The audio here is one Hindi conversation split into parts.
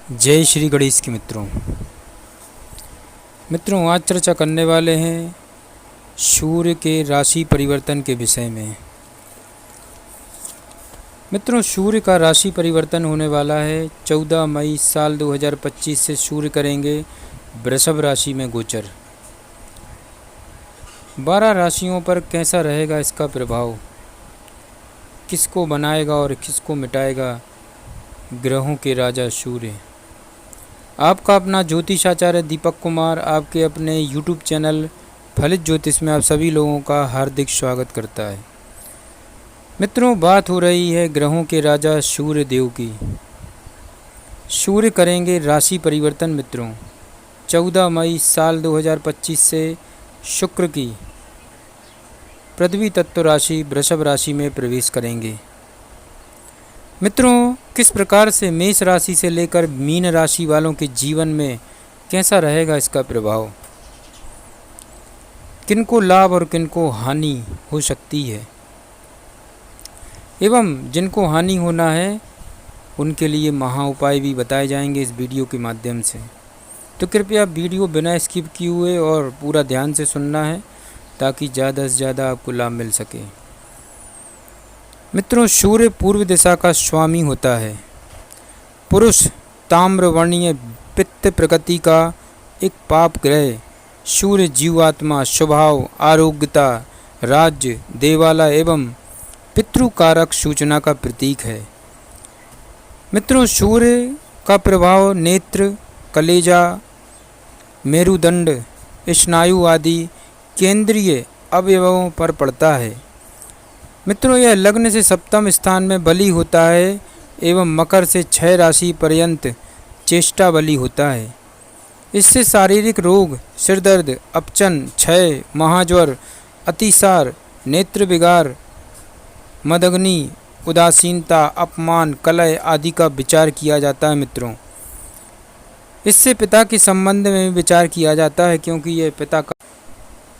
जय श्री गणेश के मित्रों आज चर्चा करने वाले हैं सूर्य के राशि परिवर्तन के विषय में। मित्रों, सूर्य का राशि परिवर्तन होने वाला है 14 मई साल 2025 से सूर्य करेंगे वृषभ राशि में गोचर। 12 राशियों पर कैसा रहेगा इसका प्रभाव, किसको बनाएगा और किसको मिटाएगा ग्रहों के राजा सूर्य। आपका अपना ज्योतिषाचार्य दीपक कुमार आपके अपने YouTube चैनल फलित ज्योतिष में आप सभी लोगों का हार्दिक स्वागत करता है। मित्रों, बात हो रही है ग्रहों के राजा सूर्य देव की। सूर्य करेंगे राशि परिवर्तन मित्रों 14 मई साल 2025 से शुक्र की पृथ्वी तत्व राशि वृषभ राशि में प्रवेश करेंगे। मित्रों, किस प्रकार से मेष राशि से लेकर मीन राशि वालों के जीवन में कैसा रहेगा इसका प्रभाव, किनको लाभ और किनको हानि हो सकती है, एवं जिनको हानि होना है उनके लिए महा उपाय भी बताए जाएंगे इस वीडियो के माध्यम से। तो कृपया वीडियो बिना स्किप किए हुए और पूरा ध्यान से सुनना है ताकि ज़्यादा से ज़्यादा आपको लाभ मिल सके। मित्रों, सूर्य पूर्व दिशा का स्वामी होता है। पुरुष ताम्रवर्णीय पित्त प्रकृति का एक पाप ग्रह सूर्य जीवात्मा, स्वभाव, आरोग्यता, राज्य, देवालय एवं पितृकारक सूचना का प्रतीक है। मित्रों, सूर्य का प्रभाव नेत्र, कलेजा, मेरुदंड, स्नायु आदि केंद्रीय अवयवों पर पड़ता है। मित्रों, यह लग्न से सप्तम स्थान में बली होता है एवं मकर से 6 राशि पर्यंत चेष्टा बली होता है। इससे शारीरिक रोग, सिरदर्द, अपचन, क्षय, महाज्वर, अतिसार, नेत्र विकार, मदग्नि, उदासीनता, अपमान, कलह आदि का विचार किया जाता है। मित्रों, इससे पिता के संबंध में विचार किया जाता है क्योंकि यह पिता का।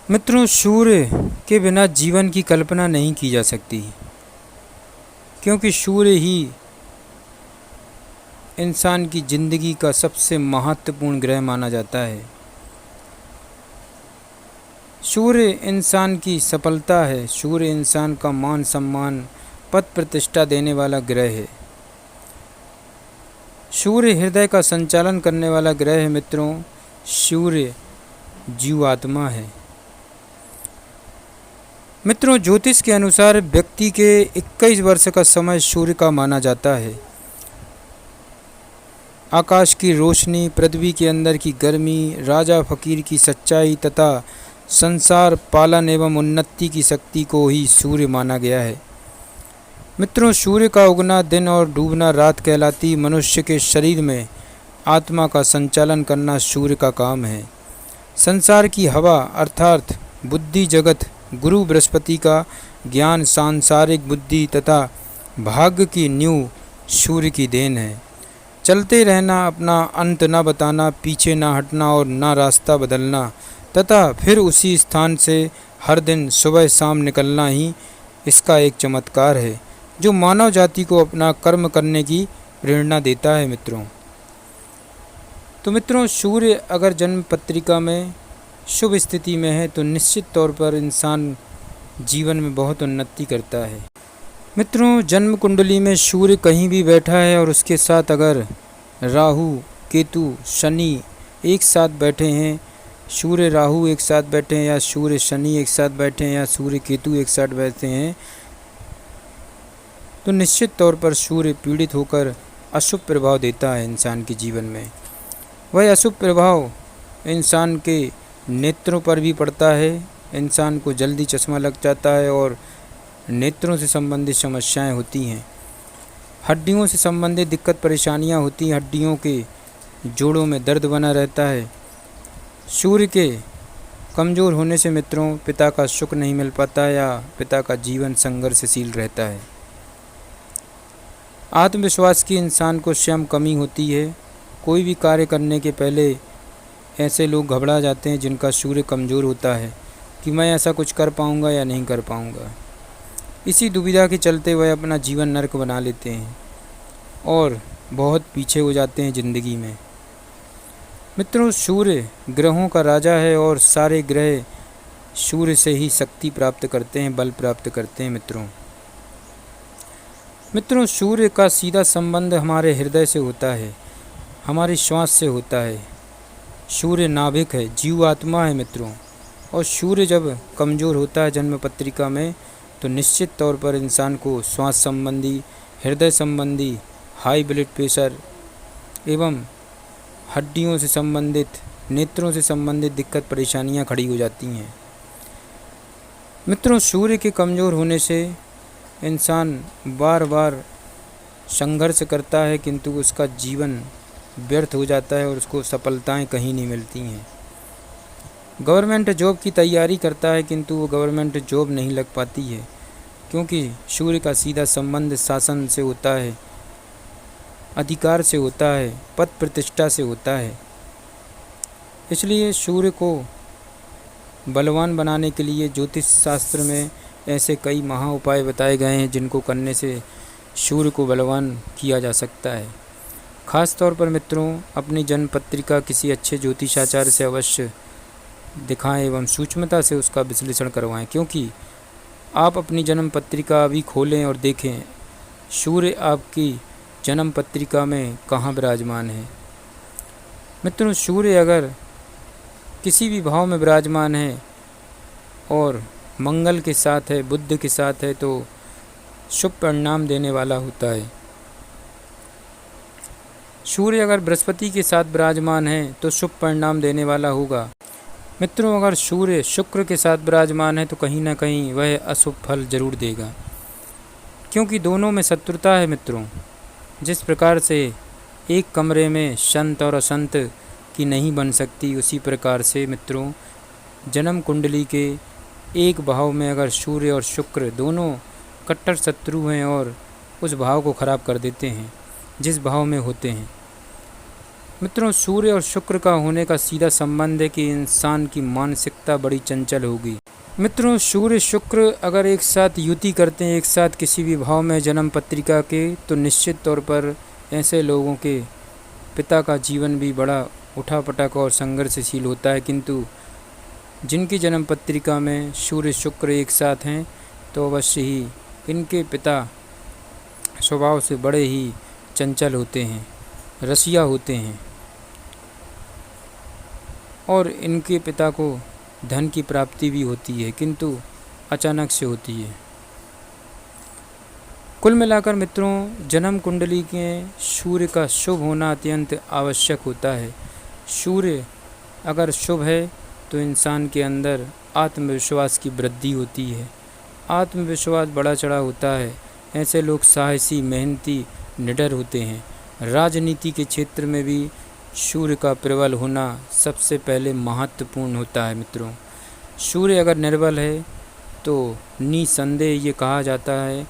मित्रों, सूर्य के बिना जीवन की कल्पना नहीं की जा सकती क्योंकि सूर्य ही इंसान की जिंदगी का सबसे महत्वपूर्ण ग्रह माना जाता है। सूर्य इंसान की सफलता है, सूर्य इंसान का मान सम्मान, पद प्रतिष्ठा देने वाला ग्रह है। सूर्य हृदय का संचालन करने वाला ग्रह है। मित्रों, सूर्य जीवात्मा है। मित्रों, ज्योतिष के अनुसार व्यक्ति के 21 वर्ष का समय सूर्य का माना जाता है। आकाश की रोशनी, पृथ्वी के अंदर की गर्मी, राजा फकीर की सच्चाई तथा संसार पालन एवं उन्नति की शक्ति को ही सूर्य माना गया है। मित्रों, सूर्य का उगना दिन और डूबना रात कहलाती मनुष्य के शरीर में आत्मा का संचालन करना सूर्य का काम है। संसार की हवा अर्थात बुद्धि जगत गुरु बृहस्पति का ज्ञान, सांसारिक बुद्धि तथा भाग्य की नींव सूर्य की देन है। चलते रहना, अपना अंत न बताना, पीछे न हटना और न रास्ता बदलना तथा फिर उसी स्थान से हर दिन सुबह शाम निकलना ही इसका एक चमत्कार है जो मानव जाति को अपना कर्म करने की प्रेरणा देता है। मित्रों, सूर्य अगर जन्म पत्रिका में शुभ स्थिति में है तो निश्चित तौर पर इंसान जीवन में बहुत उन्नति करता है। मित्रों, जन्म कुंडली में सूर्य कहीं भी बैठा है और उसके साथ अगर राहु, केतु, शनि एक साथ बैठे हैं, सूर्य राहु एक साथ बैठे हैं या सूर्य शनि एक साथ बैठे हैं या सूर्य केतु एक साथ बैठे हैं तो निश्चित तौर पर सूर्य पीड़ित होकर अशुभ प्रभाव देता है इंसान के जीवन में। वह अशुभ प्रभाव इंसान के नेत्रों पर भी पड़ता है। इंसान को जल्दी चश्मा लग जाता है और नेत्रों से संबंधित समस्याएं होती हैं। हड्डियों से संबंधित दिक्कत परेशानियां होती हैं। हड्डियों के जोड़ों में दर्द बना रहता है। सूर्य के कमज़ोर होने से मित्रों पिता का सुख नहीं मिल पाता या पिता का जीवन संघर्षशील रहता है। आत्मविश्वास की इंसान को स्वयं कमी होती है। कोई भी कार्य करने के पहले ऐसे लोग घबरा जाते हैं जिनका सूर्य कमज़ोर होता है कि मैं ऐसा कुछ कर पाऊँगा या नहीं कर पाऊँगा। इसी दुविधा के चलते वह अपना जीवन नर्क बना लेते हैं और बहुत पीछे हो जाते हैं ज़िंदगी में। मित्रों, सूर्य ग्रहों का राजा है और सारे ग्रह सूर्य से ही शक्ति प्राप्त करते हैं, बल प्राप्त करते हैं। मित्रों, सूर्य का सीधा संबंध हमारे हृदय से होता है, हमारी श्वास से होता है। सूर्य नाभिक है, जीवात्मा है मित्रों। और सूर्य जब कमज़ोर होता है जन्म पत्रिका में, तो निश्चित तौर पर इंसान को श्वास संबंधी, हृदय संबंधी, हाई ब्लड प्रेशर एवं हड्डियों से संबंधित, नेत्रों से संबंधित दिक्कत परेशानियां खड़ी हो जाती हैं। मित्रों, सूर्य के कमज़ोर होने से इंसान बार बार संघर्ष करता है, किंतु उसका जीवन व्यर्थ हो जाता है और उसको सफलताएं कहीं नहीं मिलती हैं। गवर्नमेंट जॉब की तैयारी करता है, किंतु वो गवर्नमेंट जॉब नहीं लग पाती है, क्योंकि सूर्य का सीधा संबंध शासन से होता है, अधिकार से होता है, पद प्रतिष्ठा से होता है। इसलिए सूर्य को बलवान बनाने के लिए ज्योतिष शास्त्र में ऐसे कई महा उपाय बताए गए हैं जिनको करने से सूर्य को बलवान किया जा सकता है। ख़ास तौर पर मित्रों, अपनी जन्म पत्रिका किसी अच्छे ज्योतिषाचार्य से अवश्य दिखाएं एवं सूक्ष्मता से उसका विश्लेषण करवाएं, क्योंकि आप अपनी जन्म पत्रिका अभी खोलें और देखें सूर्य आपकी जन्म पत्रिका में कहाँ विराजमान है। मित्रों, सूर्य अगर किसी भी भाव में विराजमान है और मंगल के साथ है, बुध के साथ है, तो शुभ परिणाम देने वाला होता है। सूर्य अगर बृहस्पति के साथ विराजमान है तो शुभ परिणाम देने वाला होगा। मित्रों, अगर सूर्य शुक्र के साथ विराजमान है तो कहीं ना कहीं वह अशुभ फल जरूर देगा, क्योंकि दोनों में शत्रुता है। मित्रों, जिस प्रकार से एक कमरे में संत और असंत की नहीं बन सकती, उसी प्रकार से मित्रों जन्म कुंडली के एक भाव में अगर सूर्य और शुक्र दोनों कट्टर शत्रु हैं और उस भाव को खराब कर देते हैं जिस भाव में होते हैं। मित्रों, सूर्य और शुक्र का होने का सीधा संबंध है कि इंसान की मानसिकता बड़ी चंचल होगी। मित्रों, सूर्य शुक्र अगर एक साथ युति करते हैं, एक साथ किसी भी भाव में जन्म पत्रिका के, तो निश्चित तौर पर ऐसे लोगों के पिता का जीवन भी बड़ा उठापटक और संघर्षशील होता है। किंतु जिनकी जन्म पत्रिका में सूर्य शुक्र एक साथ हैं, तो अवश्य ही इनके पिता स्वभाव से बड़े ही चंचल होते हैं, रसिया होते हैं और इनके पिता को धन की प्राप्ति भी होती है, किंतु अचानक से होती है। कुल मिलाकर मित्रों, जन्म कुंडली के सूर्य का शुभ होना अत्यंत आवश्यक होता है। सूर्य अगर शुभ है तो इंसान के अंदर आत्मविश्वास की वृद्धि होती है, आत्मविश्वास बढ़ा चढ़ा होता है। ऐसे लोग साहसी, मेहनती, निडर होते हैं। राजनीति के क्षेत्र में भी सूर्य का प्रबल होना सबसे पहले महत्वपूर्ण होता है। मित्रों, सूर्य अगर निर्बल है तो निसंदेह ये कहा जाता है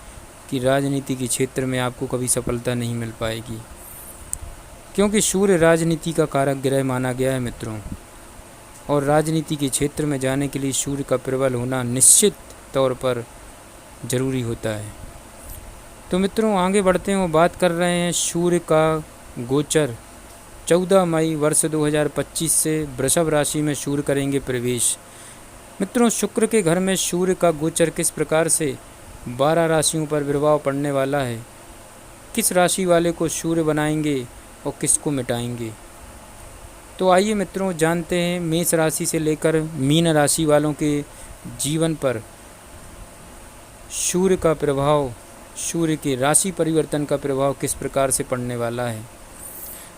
कि राजनीति के क्षेत्र में आपको कभी सफलता नहीं मिल पाएगी, क्योंकि सूर्य राजनीति का कारक ग्रह माना गया है मित्रों। और राजनीति के क्षेत्र में जाने के लिए सूर्य का प्रबल होना निश्चित तौर पर ज़रूरी होता है। तो मित्रों, आगे बढ़ते हैं और बात कर रहे हैं सूर्य का गोचर। 14 मई वर्ष 2025 से वृषभ राशि में सूर्य करेंगे प्रवेश। मित्रों, शुक्र के घर में सूर्य का गोचर किस प्रकार से 12 राशियों पर प्रभाव पड़ने वाला है, किस राशि वाले को सूर्य बनाएंगे और किसको मिटाएंगे, तो आइए मित्रों जानते हैं मेष राशि से लेकर मीन राशि वालों के जीवन पर सूर्य का प्रभाव, सूर्य के राशि परिवर्तन का प्रभाव किस प्रकार से पड़ने वाला है।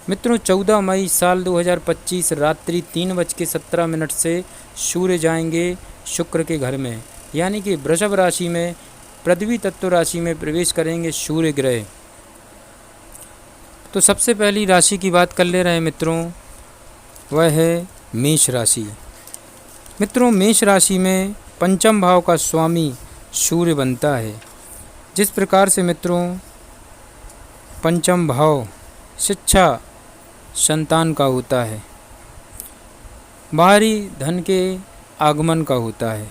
मित्रों, 14 मई साल 2025 रात्रि 3:17 से सूर्य जाएंगे शुक्र के घर में, यानी कि वृषभ राशि में पृथ्वी तत्व राशि में प्रवेश करेंगे सूर्य ग्रह। तो सबसे पहली राशि की बात कर ले रहे हैं मित्रों, वह है मेष राशि। मित्रों, मेष राशि में पंचम भाव का स्वामी सूर्य बनता है। जिस प्रकार से मित्रों पंचम भाव शिक्षा, संतान का होता है, बाहरी धन के आगमन का होता है,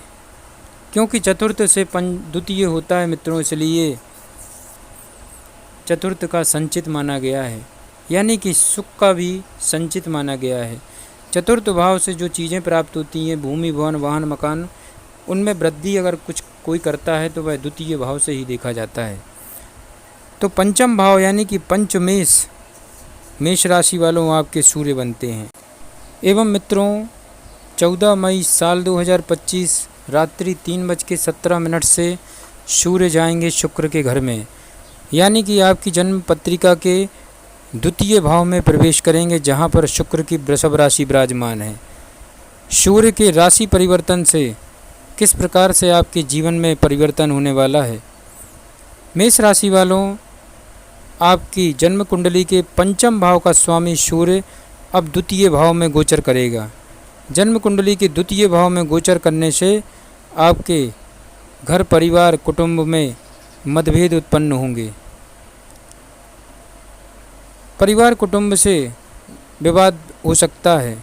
क्योंकि चतुर्थ से द्वितीय होता है मित्रों, इसलिए चतुर्थ का संचित माना गया है, यानी कि सुख का भी संचित माना गया है। चतुर्थ भाव से जो चीज़ें प्राप्त होती हैं, भूमि भवन वाहन मकान, उनमें वृद्धि अगर कोई करता है तो वह द्वितीय भाव से ही देखा जाता है। तो पंचम भाव यानी कि पंचमेश, मेष राशि वालों आपके सूर्य बनते हैं। एवं मित्रों 14 मई साल 2025 रात्रि 3:17 से सूर्य जाएंगे शुक्र के घर में, यानी कि आपकी जन्म पत्रिका के द्वितीय भाव में प्रवेश करेंगे, जहाँ पर शुक्र की वृषभ राशि विराजमान है। सूर्य के राशि परिवर्तन से किस प्रकार से आपके जीवन में परिवर्तन होने वाला है। मेष राशि वालों, आपकी जन्म कुंडली के पंचम भाव का स्वामी सूर्य अब द्वितीय भाव में गोचर करेगा। जन्म कुंडली के द्वितीय भाव में गोचर करने से आपके घर परिवार कुटुंब में मतभेद उत्पन्न होंगे। परिवार कुटुंब से विवाद हो सकता है।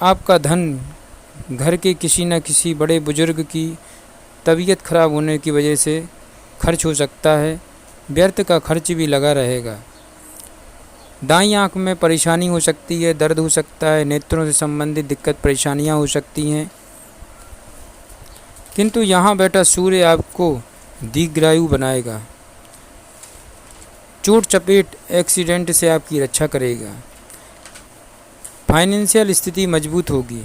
आपका धन घर के किसी न किसी बड़े बुजुर्ग की तबीयत खराब होने की वजह से खर्च हो सकता है। व्यर्थ का खर्च भी लगा रहेगा। दाईं आंख में परेशानी हो सकती है, दर्द हो सकता है, नेत्रों से संबंधित दिक्कत परेशानियां हो सकती हैं। किंतु यहाँ बैठा सूर्य आपको दीर्घायु बनाएगा। चोट चपेट एक्सीडेंट से आपकी रक्षा करेगा। फाइनेंशियल स्थिति मजबूत होगी।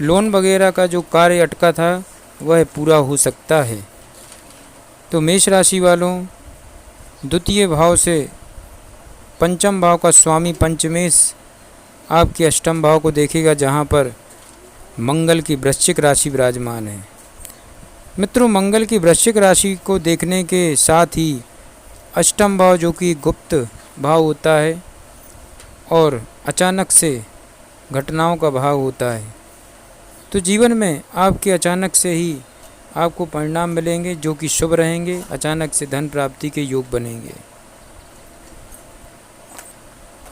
लोन वगैरह का जो कार्य अटका था वह पूरा हो सकता है। तो मेष राशि वालों, द्वितीय भाव से पंचम भाव का स्वामी पंचमेश आपके अष्टम भाव को देखेगा, जहाँ पर मंगल की वृश्चिक राशि विराजमान है। मित्रों, मंगल की वृश्चिक राशि को देखने के साथ ही अष्टम भाव जो कि गुप्त भाव होता है और अचानक से घटनाओं का भाव होता है, तो जीवन में आपके अचानक से ही आपको परिणाम मिलेंगे जो कि शुभ रहेंगे। अचानक से धन प्राप्ति के योग बनेंगे।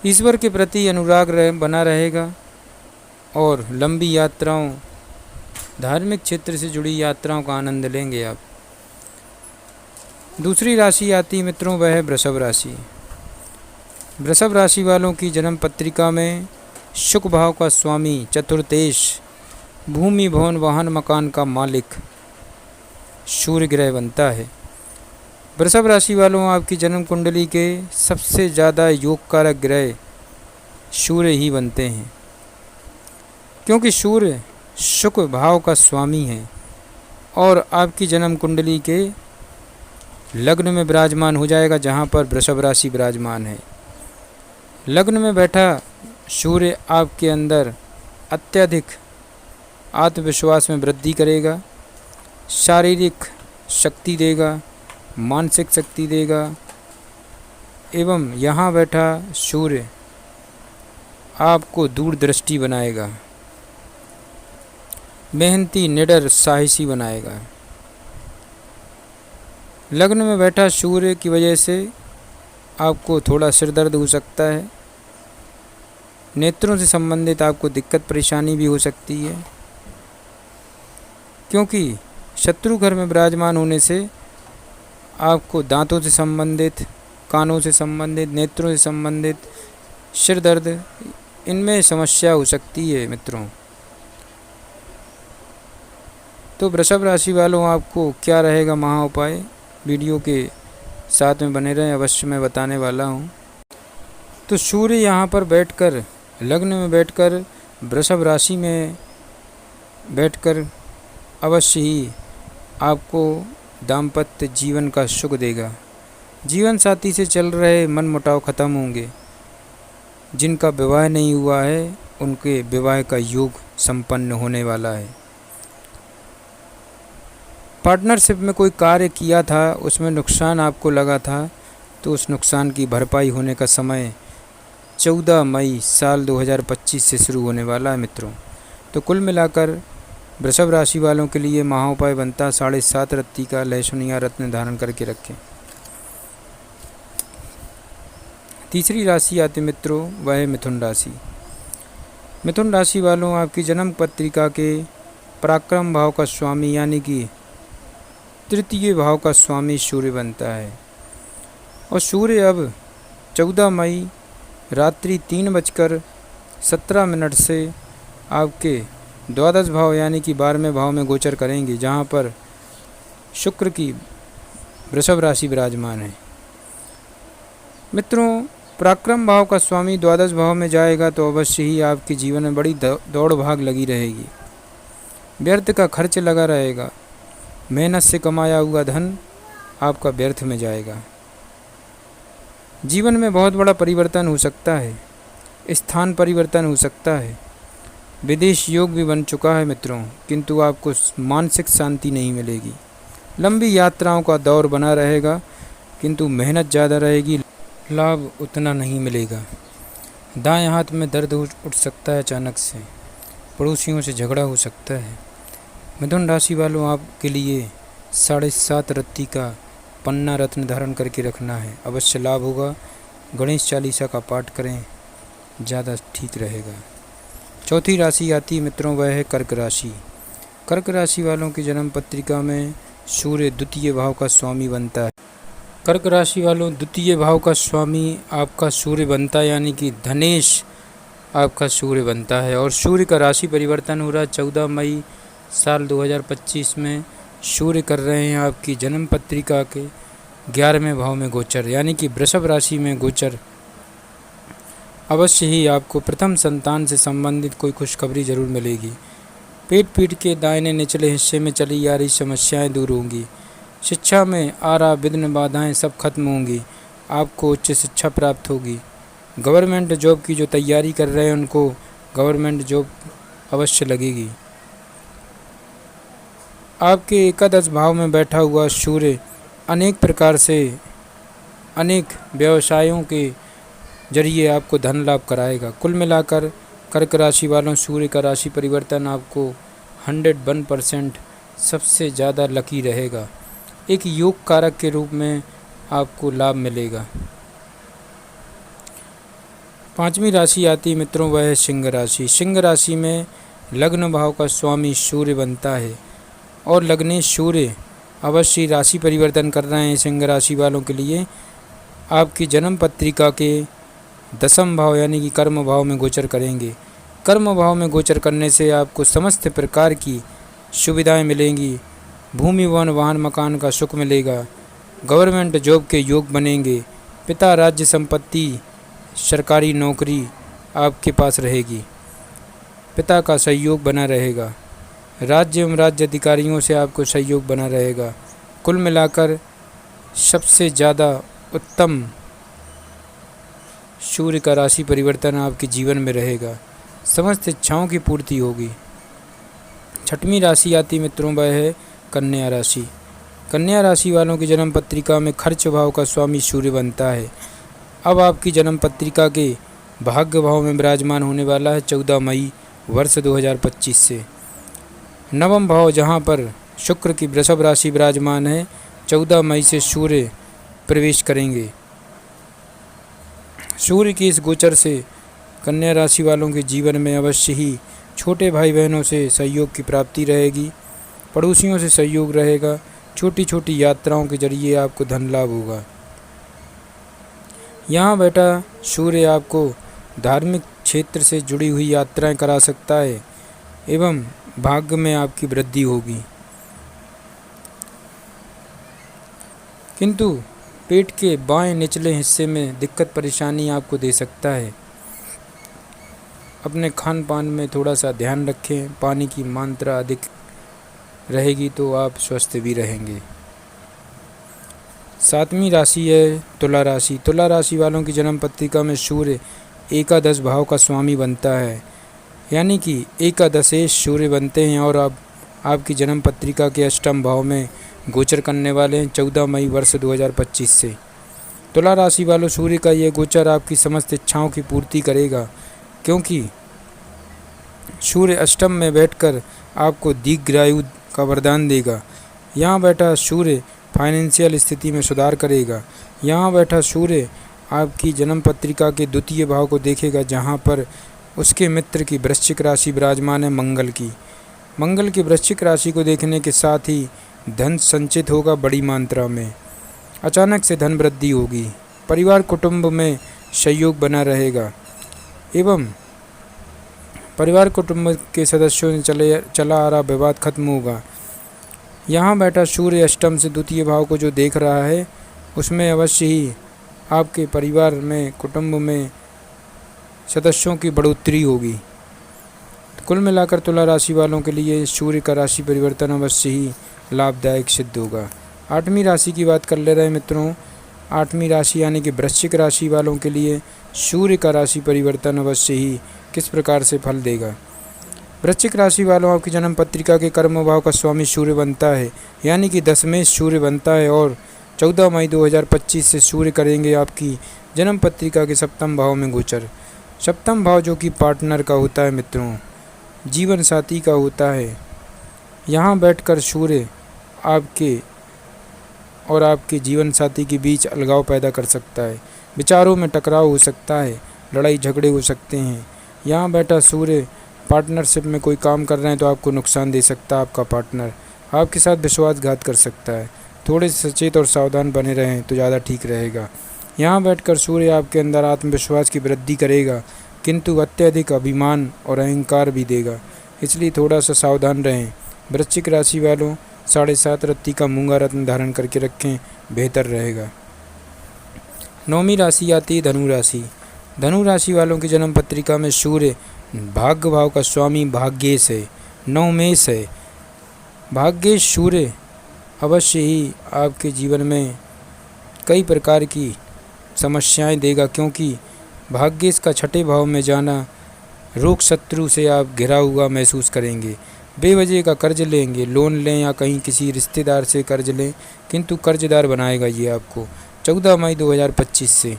ईश्वर के प्रति अनुराग बना रहेगा और लंबी यात्राओं, धार्मिक क्षेत्र से जुड़ी यात्राओं का आनंद लेंगे आप। दूसरी राशि आती मित्रों, वह है वृषभ राशि। वृषभ राशि वालों की जन्म पत्रिका में शुक्र भाव का स्वामी चतुर्थेश, भूमि भवन वाहन मकान का मालिक सूर्य ग्रह बनता है। वृषभ राशि वालों, आपकी जन्म कुंडली के सबसे ज़्यादा योग कारक ग्रह सूर्य ही बनते हैं, क्योंकि सूर्य शुक्र भाव का स्वामी है और आपकी जन्म कुंडली के लग्न में विराजमान हो जाएगा, जहाँ पर वृषभ राशि विराजमान है। लग्न में बैठा सूर्य आपके अंदर अत्यधिक आत्मविश्वास में वृद्धि करेगा, शारीरिक शक्ति देगा, मानसिक शक्ति देगा। एवं यहाँ बैठा सूर्य आपको दूरदृष्टि बनाएगा, मेहनती निडर साहसी बनाएगा। लग्न में बैठा सूर्य की वजह से आपको थोड़ा सिर दर्द हो सकता है। नेत्रों से संबंधित आपको दिक्कत परेशानी भी हो सकती है, क्योंकि शत्रु घर में विराजमान होने से आपको दांतों से संबंधित, कानों से संबंधित, नेत्रों से संबंधित, सिर दर्द, इनमें समस्या हो सकती है मित्रों। तो वृषभ राशि वालों, आपको क्या रहेगा महा उपाय, वीडियो के साथ में बने रहें, अवश्य मैं बताने वाला हूँ। तो सूर्य यहाँ पर बैठकर, लग्न में बैठकर, वृषभ राशि में बैठकर अवश्य ही आपको दाम्पत्य जीवन का सुख देगा। जीवन साथी से चल रहे मनमुटाव खत्म होंगे। जिनका विवाह नहीं हुआ है उनके विवाह का योग संपन्न होने वाला है। पार्टनरशिप में कोई कार्य किया था, उसमें नुकसान आपको लगा था, तो उस नुकसान की भरपाई होने का समय 14 मई साल 2025 से शुरू होने वाला है मित्रों। तो कुल मिलाकर वृषभ राशि वालों के लिए महाउपाय बनता 7.5 रत्ती का लहसुन या रत्न धारण करके रखें। तीसरी राशि आती मित्रों, वह है मिथुन राशि। मिथुन राशि वालों, आपकी जन्म पत्रिका के पराक्रम भाव का स्वामी यानी कि तृतीय भाव का स्वामी सूर्य बनता है। और सूर्य अब 14 मई रात्रि 3:17 से आपके द्वादश भाव यानी कि 12वें भाव में गोचर करेंगे, जहाँ पर शुक्र की वृषभ राशि विराजमान है। मित्रों, पराक्रम भाव का स्वामी द्वादश भाव में जाएगा तो अवश्य ही आपके जीवन में बड़ी दौड़ भाग लगी रहेगी, व्यर्थ का खर्च लगा रहेगा, मेहनत से कमाया हुआ धन आपका व्यर्थ में जाएगा। जीवन में बहुत बड़ा परिवर्तन हो सकता है, स्थान परिवर्तन हो सकता है, विदेश योग भी बन चुका है मित्रों, किंतु आपको मानसिक शांति नहीं मिलेगी। लंबी यात्राओं का दौर बना रहेगा, किंतु मेहनत ज़्यादा रहेगी, लाभ उतना नहीं मिलेगा। दाएं हाथ में दर्द उठ सकता है अचानक से, पड़ोसियों से झगड़ा हो सकता है। मिथुन राशि वालों, आपके लिए 7.5 रत्ती का पन्ना रत्न धारण करके रखना है, अवश्य लाभ होगा। गणेश चालीसा का पाठ करें, ज़्यादा ठीक रहेगा। चौथी राशि आती है मित्रों, वह है कर्क राशि। कर्क राशि वालों की जन्म पत्रिका में सूर्य द्वितीय भाव का स्वामी बनता है। कर्क राशि वालों, द्वितीय भाव का स्वामी आपका सूर्य बनता है, यानी कि धनेश आपका सूर्य बनता है। और सूर्य का राशि परिवर्तन हो रहा है 14 मई साल 2025 में। सूर्य कर रहे हैं आपकी जन्म पत्रिका के 11वें भाव में गोचर, यानी कि वृषभ राशि में गोचर। अवश्य ही आपको प्रथम संतान से संबंधित कोई खुशखबरी जरूर मिलेगी। पेट पीठ के दाहिने निचले हिस्से में चली आ रही समस्याएं दूर होंगी। शिक्षा में आ रहा विघ्न बाधाएं सब खत्म होंगी। आपको उच्च शिक्षा प्राप्त होगी। गवर्नमेंट जॉब की जो तैयारी कर रहे हैं उनको गवर्नमेंट जॉब अवश्य लगेगी। आपके एकादश भाव में बैठा हुआ सूर्य अनेक प्रकार से अनेक व्यवसायों के जरिए आपको धन लाभ कराएगा। कुल मिलाकर कर्क राशि वालों, सूर्य का राशि परिवर्तन आपको 101% सबसे ज़्यादा लकी रहेगा। एक योग कारक के रूप में आपको लाभ मिलेगा। पांचवी राशि आती मित्रों, वह है सिंह राशि। सिंह राशि में लग्न भाव का स्वामी सूर्य बनता है और लग्नेश सूर्य अवश्य राशि परिवर्तन कर रहे हैं। सिंह राशि वालों के लिए आपकी जन्म पत्रिका के 10वें भाव यानी कि कर्म भाव में गोचर करेंगे। कर्म भाव में गोचर करने से आपको समस्त प्रकार की सुविधाएं मिलेंगी। भूमि वन वाहन मकान का सुख मिलेगा। गवर्नमेंट जॉब के योग बनेंगे। पिता राज्य संपत्ति सरकारी नौकरी आपके पास रहेगी। पिता का सहयोग बना रहेगा। राज्य एवं राज्य अधिकारियों से आपको सहयोग बना रहेगा। कुल मिलाकर सबसे ज़्यादा उत्तम सूर्य का राशि परिवर्तन आपके जीवन में रहेगा। समस्त इच्छाओं की पूर्ति होगी। छठवीं राशि आती मित्रों, वह है कन्या राशि। कन्या राशि वालों की जन्म पत्रिका में खर्च भाव का स्वामी सूर्य बनता है। अब आपकी जन्म पत्रिका के भाग्य भाव में विराजमान होने वाला है 14 मई वर्ष 2025 से। नवम भाव जहां पर शुक्र की वृषभ राशि विराजमान है, 14 मई से सूर्य प्रवेश करेंगे। सूर्य की इस गोचर से कन्या राशि वालों के जीवन में अवश्य ही छोटे भाई बहनों से सहयोग की प्राप्ति रहेगी। पड़ोसियों से सहयोग रहेगा। छोटी छोटी यात्राओं के जरिए आपको धन लाभ होगा। यहाँ बैठा सूर्य आपको धार्मिक क्षेत्र से जुड़ी हुई यात्राएं करा सकता है एवं भाग्य में आपकी वृद्धि होगी। किंतु पेट के बाएं निचले हिस्से में दिक्कत परेशानी आपको दे सकता है। अपने खान पान में थोड़ा सा ध्यान रखें। पानी की मात्रा अधिक रहेगी तो आप स्वस्थ भी रहेंगे। सातवीं राशि है तुला राशि। तुला राशि वालों की जन्म पत्रिका में सूर्य एकादश भाव का स्वामी बनता है, यानी कि एकादशेश सूर्य बनते हैं और अब आपकी जन्म पत्रिका के अष्टम भाव में गोचर करने वाले हैं 14 मई वर्ष 2025 से। तुला राशि वालों, सूर्य का यह गोचर आपकी समस्त इच्छाओं की पूर्ति करेगा, क्योंकि सूर्य अष्टम में बैठकर आपको दीर्घायु का वरदान देगा। यहाँ बैठा सूर्य फाइनेंशियल स्थिति में सुधार करेगा। यहाँ बैठा सूर्य आपकी जन्म पत्रिका के द्वितीय भाव को देखेगा, जहाँ पर उसके मित्र की वृश्चिक राशि विराजमान है मंगल की। मंगल की वृश्चिक राशि को देखने के साथ ही धन संचित होगा बड़ी मात्रा में। अचानक से धन वृद्धि होगी। परिवार कुटुंब में सहयोग बना रहेगा एवं परिवार कुटुंब के सदस्यों से चला आ रहा विवाद खत्म होगा। यहाँ बैठा सूर्य अष्टम से द्वितीय भाव को जो देख रहा है उसमें अवश्य ही आपके परिवार में कुटुंब में सदस्यों की बढ़ोतरी होगी। कुल मिलाकर तुला राशि वालों के लिए सूर्य का राशि परिवर्तन अवश्य ही लाभदायक सिद्ध होगा। 8वीं राशि की बात कर ले रहे मित्रों। 8वीं राशि यानी कि वृश्चिक राशि वालों के लिए सूर्य का राशि परिवर्तन अवश्य ही किस प्रकार से फल देगा। वृश्चिक राशि वालों, आपकी जन्म पत्रिका के कर्म भाव का स्वामी सूर्य बनता है, यानी कि 10वें सूर्य बनता है और 14 मई 2025 से सूर्य करेंगे आपकी जन्म पत्रिका के सप्तम भाव में गोचर। सप्तम भाव जो कि पार्टनर का होता है मित्रों, जीवन साथी का होता है। यहाँ बैठकर सूर्य आपके और आपके जीवन साथी के बीच अलगाव पैदा कर सकता है। विचारों में टकराव हो सकता है, लड़ाई झगड़े हो सकते हैं। यहाँ बैठा सूर्य पार्टनरशिप में कोई काम कर रहे हैं तो आपको नुकसान दे सकता है। आपका पार्टनर आपके साथ विश्वासघात कर सकता है। थोड़े सचेत और सावधान बने रहें तो ज़्यादा ठीक रहेगा। यहाँ बैठकर सूर्य आपके अंदर आत्मविश्वास की वृद्धि करेगा, किंतु अत्यधिक अभिमान और अहंकार भी देगा, इसलिए थोड़ा सा सावधान रहें। वृश्चिक राशि वालों 7.5 रत्ती का मूंगा रत्न धारण करके रखें, बेहतर रहेगा। 9वीं राशि आती है धनु राशि। धनु राशि वालों की जन्म पत्रिका में सूर्य भाग्य भाव का स्वामी भाग्येश है, नवमेश है। भाग्येश सूर्य अवश्य ही आपके जीवन में कई प्रकार की समस्याएं देगा, क्योंकि भाग्येश का छठे भाव में जाना रोग शत्रु से आप घिरा हुआ महसूस करेंगे। बेवजह का कर्ज लेंगे, लोन लें या कहीं किसी रिश्तेदार से कर्ज लें, किंतु कर्जदार बनाएगा ये आपको। 14 मई 2025 से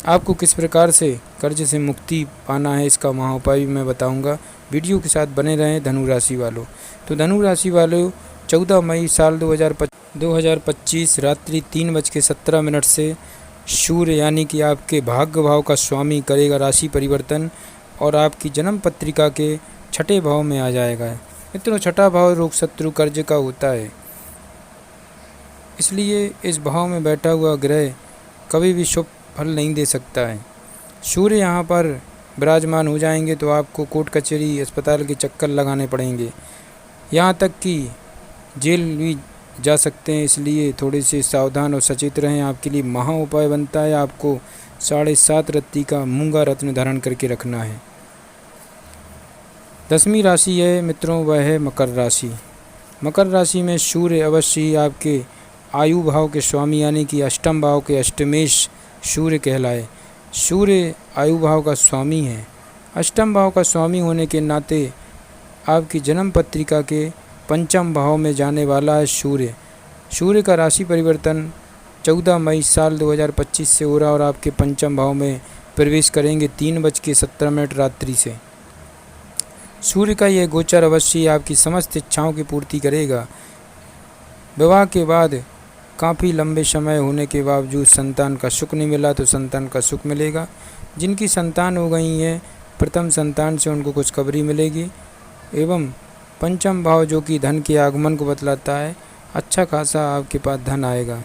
आपको किस प्रकार से कर्ज से मुक्ति पाना है इसका महाउपाय भी मैं बताऊंगा। वीडियो के साथ बने रहें धनु राशि वालों। तो धनु राशि वालों 14 मई साल 2025 रात्रि 3:17 से सूर्य यानी कि आपके भाग्य भाव का स्वामी करेगा राशि परिवर्तन और आपकी जन्म पत्रिका के छठे भाव में आ जाएगा। मित्रों, छठा भाव रोग शत्रु कर्ज का होता है, इसलिए इस भाव में बैठा हुआ ग्रह कभी भी शुभ फल नहीं दे सकता है। सूर्य यहाँ पर विराजमान हो जाएंगे तो आपको कोर्ट कचहरी अस्पताल के चक्कर लगाने पड़ेंगे, यहाँ तक कि जेल भी जा सकते हैं, इसलिए थोड़े से सावधान और सचेत रहें। आपके लिए महा उपाय बनता है, आपको 7.5 रत्ती का मूंगा रत्न धारण करके रखना है। 10वीं राशि है मित्रों, वह है मकर राशि। मकर राशि में सूर्य अवश्य ही आपके आयु भाव के स्वामी यानी कि अष्टम भाव के अष्टमेश सूर्य कहलाए। सूर्य आयु भाव का स्वामी है। अष्टम भाव का स्वामी होने के नाते आपकी जन्म पत्रिका के पंचम भाव में जाने वाला है सूर्य। सूर्य का राशि परिवर्तन 14 मई साल 2025 से हो रहा और आपके पंचम भाव में प्रवेश करेंगे 3:17 रात्रि से। सूर्य का यह गोचर अवश्य आपकी समस्त इच्छाओं की पूर्ति करेगा। विवाह के बाद काफ़ी लंबे समय होने के बावजूद संतान का सुख नहीं मिला तो संतान का सुख मिलेगा। जिनकी संतान हो गई है प्रथम संतान से उनको खुशखबरी मिलेगी। एवं पंचम भाव जो कि धन के आगमन को बतलाता है, अच्छा खासा आपके पास धन आएगा।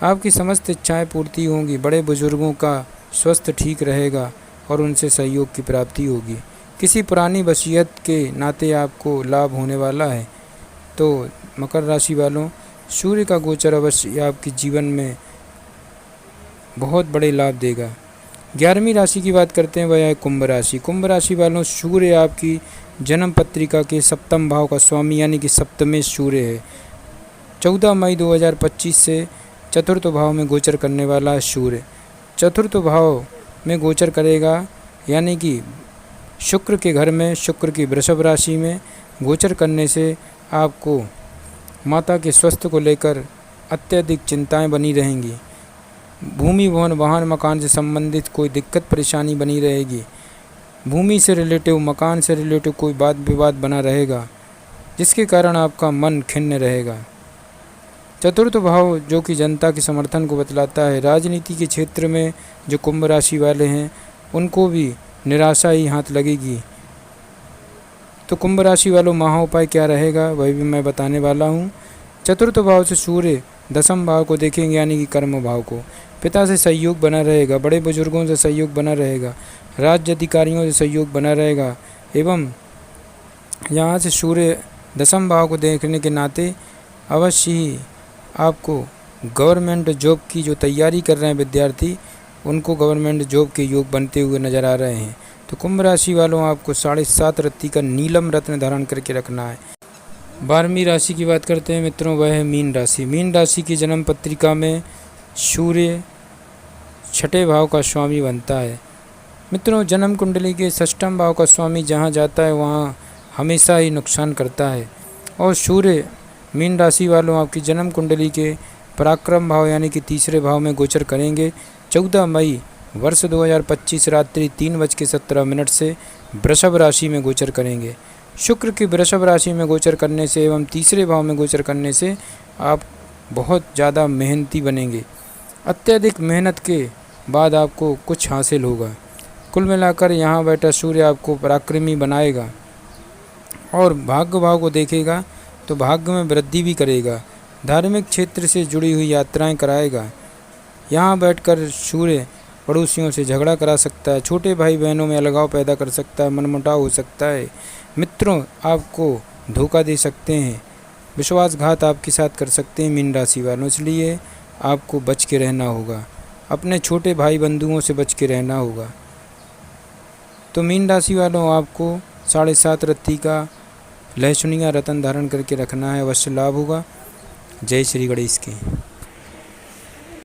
आपकी समस्त इच्छाएं पूर्ति होंगी। बड़े बुजुर्गों का स्वास्थ्य ठीक रहेगा और उनसे सहयोग की प्राप्ति होगी। किसी पुरानी वसीयत के नाते आपको लाभ होने वाला है। तो मकर राशि वालों, सूर्य का गोचर अवश्य आपके जीवन में बहुत बड़े लाभ देगा। 11वीं राशि की बात करते हैं, वह है कुंभ राशि। कुंभ राशि वालों, सूर्य आपकी जन्म पत्रिका के सप्तम भाव का स्वामी यानी कि सप्तमेश सूर्य है। 14 मई 2025 से चतुर्थ भाव में गोचर करने वाला है सूर्य। चतुर्थ भाव में गोचर करेगा यानी कि शुक्र के घर में, शुक्र की वृषभ राशि में गोचर करने से आपको माता के स्वास्थ्य को लेकर अत्यधिक चिंताएं बनी रहेंगी। भूमि भवन वाहन मकान से संबंधित कोई दिक्कत परेशानी बनी रहेगी। भूमि से रिलेटिव, मकान से रिलेटिव कोई वाद विवाद बना रहेगा, जिसके कारण आपका मन खिन्न रहेगा। चतुर्थ भाव जो कि जनता के समर्थन को बतलाता है। राजनीति के क्षेत्र में जो कुंभ राशि वाले हैं उनको भी निराशा ही हाथ लगेगी। तो कुंभ राशि वालों महा उपाय क्या रहेगा वह भी मैं बताने वाला हूँ। चतुर्थ भाव से सूर्य दसम भाव को देखेंगे, यानी कि कर्म भाव को। पिता से सहयोग बना रहेगा, बड़े बुजुर्गों से सहयोग बना रहेगा, राज्य अधिकारियों से सहयोग बना रहेगा। एवं यहाँ से सूर्य दसम भाव को देखने के नाते अवश्य ही आपको गवर्नमेंट जॉब की जो तैयारी कर रहे हैं विद्यार्थी, उनको गवर्नमेंट जॉब के योग बनते हुए नज़र आ रहे हैं। तो कुंभ राशि वालों आपको 7.5 रत्ती का नीलम रत्न धारण करके रखना है। 12वीं राशि की बात करते हैं मित्रों, वह है मीन राशि। मीन राशि की जन्म पत्रिका में सूर्य छठे भाव का स्वामी बनता है। मित्रों, जन्म कुंडली के षष्ठम भाव का स्वामी जहाँ जाता है वहाँ हमेशा ही नुकसान करता है। और सूर्य मीन राशि वालों आपकी जन्म कुंडली के पराक्रम भाव यानी कि तीसरे भाव में गोचर करेंगे। 14 मई वर्ष 2025 रात्रि 3:17 से वृषभ राशि में गोचर करेंगे। शुक्र की वृषभ राशि में गोचर करने से एवं तीसरे भाव में गोचर करने से आप बहुत ज़्यादा मेहनती बनेंगे। अत्यधिक मेहनत के बाद आपको कुछ हासिल होगा। कुल मिलाकर यहाँ बैठा सूर्य आपको पराक्रमी बनाएगा और भाग्य भाव को देखेगा तो भाग्य में वृद्धि भी करेगा। धार्मिक क्षेत्र से जुड़ी हुई यात्राएं कराएगा। यहाँ बैठकर सूर्य पड़ोसियों से झगड़ा करा सकता है, छोटे भाई बहनों में अलगाव पैदा कर सकता है, मनमुटाव हो सकता है, मित्रों आपको धोखा दे सकते हैं, विश्वासघात आपके साथ कर सकते हैं मीन राशि वालों। इसलिए आपको बच के रहना होगा, अपने छोटे भाई बंधुओं से बच के रहना होगा। तो मीन राशि वालों आपको 7.5 रत्ती का लहसुनिया रत्न धारण करके रखना है, अवश्य लाभ होगा। जय श्री गणेश की।